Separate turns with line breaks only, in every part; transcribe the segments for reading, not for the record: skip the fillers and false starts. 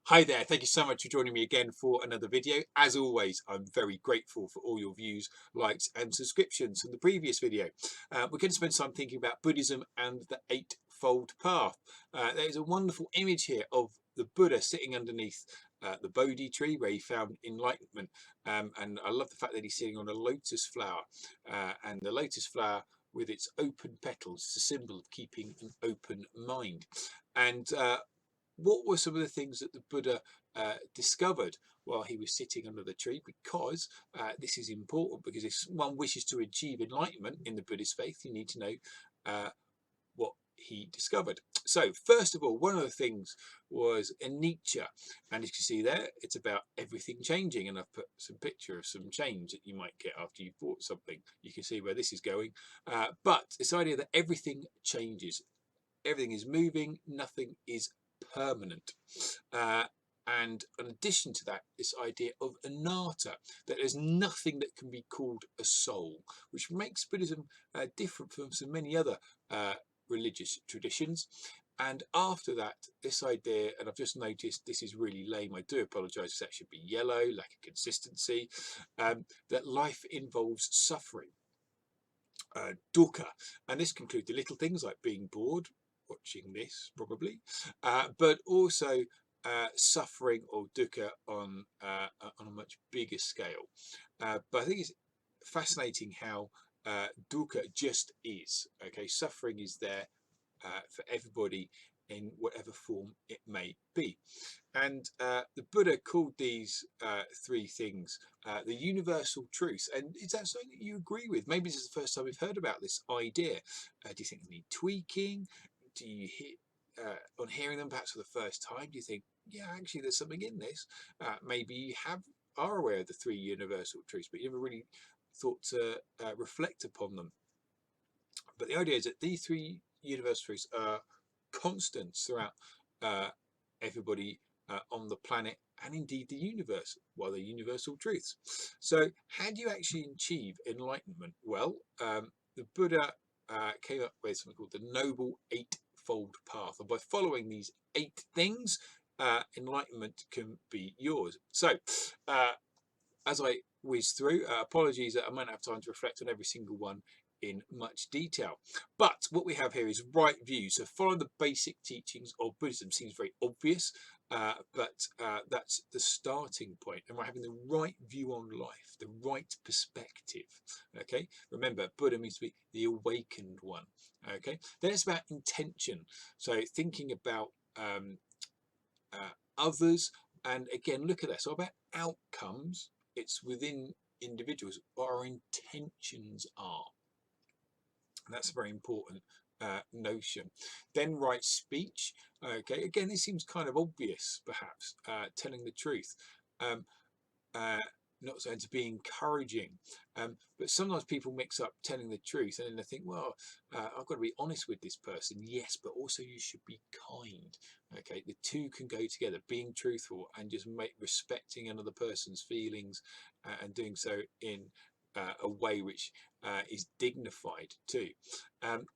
Hi there, thank you so much for joining me again for another video. As always, I'm very grateful for all your views, likes and subscriptions from the previous video. We're going to spend some time thinking about Buddhism and the Eightfold Path. There's a wonderful image here of the Buddha sitting underneath the Bodhi tree where he found enlightenment. And I love the fact that he's sitting on a lotus flower, and the lotus flower with its open petals is a symbol of keeping an open mind. And what were some of the things that the Buddha discovered while he was sitting under the tree? Because this is important, because if one wishes to achieve enlightenment in the Buddhist faith, you need to know what he discovered. So first of all, one of the things was anicca, and as you can see there, it's about everything changing, and I've put some picture of some change that you might get after you've bought something. You can see where this is going, but this idea that everything changes, everything is moving, nothing is permanent. And in addition to that, this idea of anatta, that there's nothing that can be called a soul, which makes Buddhism different from so many other religious traditions. And after that, this idea, and I've just noticed this is really lame, I do apologise, that should be yellow, lack of consistency, that life involves suffering, dukkha, and this can include the little things like being bored, watching this probably, but also suffering or dukkha on a much bigger scale. But I think it's fascinating how dukkha just is. Okay, suffering is there for everybody in whatever form it may be. And the Buddha called these three things the universal truth. And is that something that you agree with? Maybe this is the first time we've heard about this idea. Do you think they need tweaking? Do you on hearing them perhaps for the first time, do you think, yeah, actually there's something in this? Maybe you are aware of the three universal truths, but you never really thought to reflect upon them. But the idea is that these three universal truths are constants throughout everybody on the planet and indeed the universe, while they're universal truths. So how do you actually achieve enlightenment? Well, the Buddha came up with something called the Noble Eightfold Path, and by following these 8 things, enlightenment can be yours. So as I whiz through, apologies that I might not have time to reflect on every single one in much detail, but what we have here is right view. So following the basic teachings of Buddhism seems very obvious, but that's the starting point, and we're having the right view on life, the right perspective. Okay, remember, Buddha means to be the awakened one. Okay, then it's about intention, so thinking about others, and again, look at that. So about outcomes, it's within individuals what our intentions are. And that's a very important notion. Then right speech. Okay, again, this seems kind of obvious, perhaps, telling the truth. Not saying to be encouraging, but sometimes people mix up telling the truth and then they think, well, I've got to be honest with this person. Yes, but also you should be kind. Okay, the two can go together, being truthful and just respecting another person's feelings, and doing so in a way which is dignified too.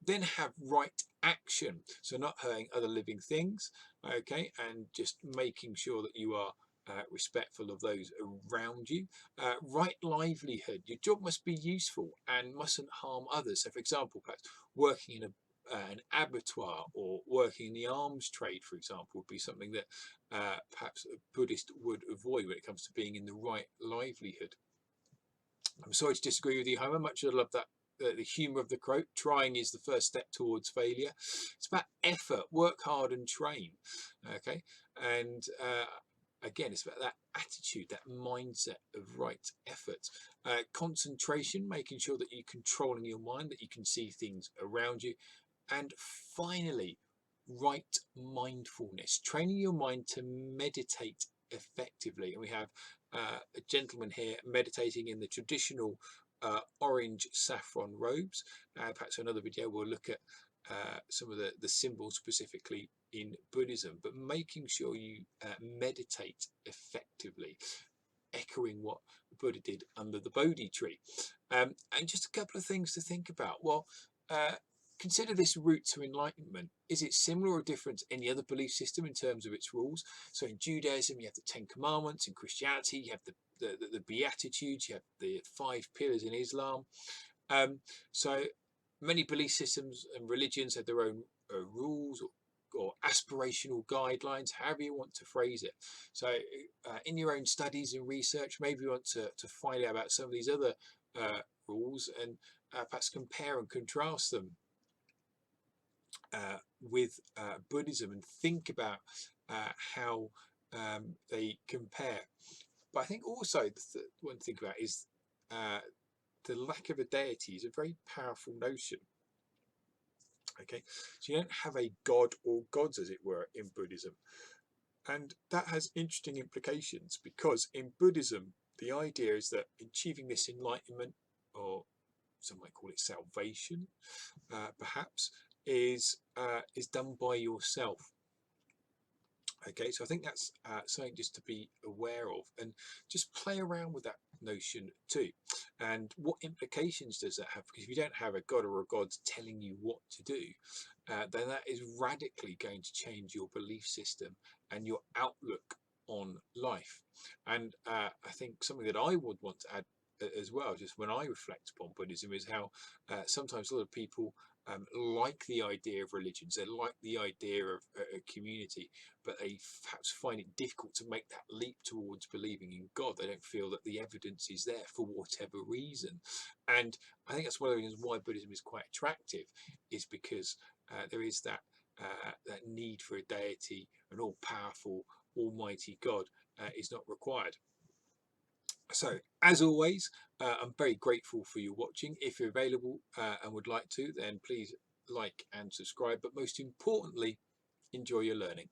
Then have right action, so not hurting other living things. Okay, and just making sure that you are respectful of those around you. Right livelihood, your job must be useful and mustn't harm others. So for example, perhaps working in an abattoir or working in the arms trade, for example, would be something that perhaps a Buddhist would avoid when it comes to being in the right livelihood. I'm sorry to disagree with you, Homer. Much as I love that, the humour of the quote, trying is the first step towards failure. It's about effort, work hard and train. Okay, and again, it's about that attitude, that mindset of right effort. Concentration, making sure that you're controlling your mind, that you can see things around you. And finally, right mindfulness, training your mind to meditate effectively. And we have a gentleman here meditating in the traditional orange saffron robes. Perhaps another video we'll look at some of the symbols specifically in Buddhism, but making sure you meditate effectively, echoing what Buddha did under the Bodhi tree. And just a couple of things to think about. Well, consider this route to enlightenment. Is it similar or different to any other belief system in terms of its rules? So in Judaism, you have the Ten Commandments. In Christianity, you have the Beatitudes. You have the 5 pillars in Islam. So many belief systems and religions have their own rules or aspirational guidelines, however you want to phrase it. So in your own studies and research, maybe you want to find out about some of these other rules and perhaps compare and contrast them with Buddhism and think about how they compare. But I think also the one to think about is the lack of a deity is a very powerful notion. Okay, so you don't have a god or gods, as it were, in Buddhism. And that has interesting implications, because in Buddhism, the idea is that achieving this enlightenment, or some might call it salvation, perhaps, is done by yourself. Okay, so I think that's something just to be aware of, and just play around with that notion too. And what implications does that have? Because if you don't have a god or a gods telling you what to do, then that is radically going to change your belief system and your outlook on life. And I think something that I would want to add as well, just when I reflect upon Buddhism, is how sometimes a lot of people like the idea of religions, they like the idea of a community, but they perhaps find it difficult to make that leap towards believing in God. They don't feel that the evidence is there for whatever reason. And I think that's one of the reasons why Buddhism is quite attractive, is because there is that need for a deity, an all-powerful, almighty God is not required. So, as always, I'm very grateful for you watching. If you're available and would like to, then please like and subscribe. But most importantly, enjoy your learning.